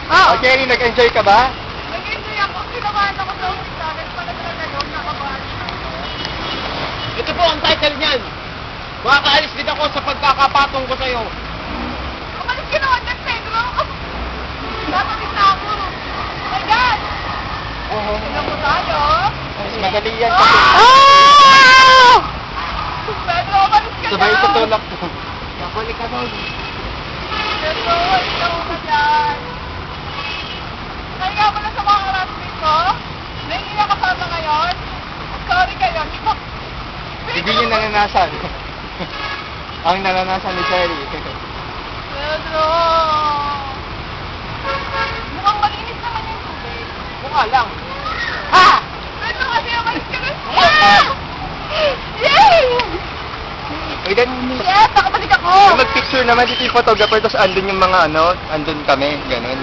Oh, Jerry, nag-enjoy ka ba? Nag-enjoy ako. Kinabahan ako sa hospital. Pala na gano'n, nakabahan. Ito po ang title niyan. Makakaalis din ako sa pagkakapatong ko sa'yo. Umalis ka naman dyan, Pedro. Tatamis na ako. Oh my God! Oo. Tignan mo tayo. Mas madali yan kasi. Ah! Pedro, umalis ka Sabay na. tutulak ko. Nabalik ka nun. Pedro, ikaw ka dyan. Kaya mo na sa mga classmates ko. Na hindi na kasama ngayon. Sorry kayo. Hindi yung nananasan. Ang nananasan ni Jerry. Pedro! Mukhang malinis naman yung tubig. Mukha lang. Ha! Pedro, kasi umalis ka na. Ah! Yay! Eh, then, Yes, nakabalik ako! mag-picture naman dito yung photographer, tapos andun yung mga andun kami, gano'n.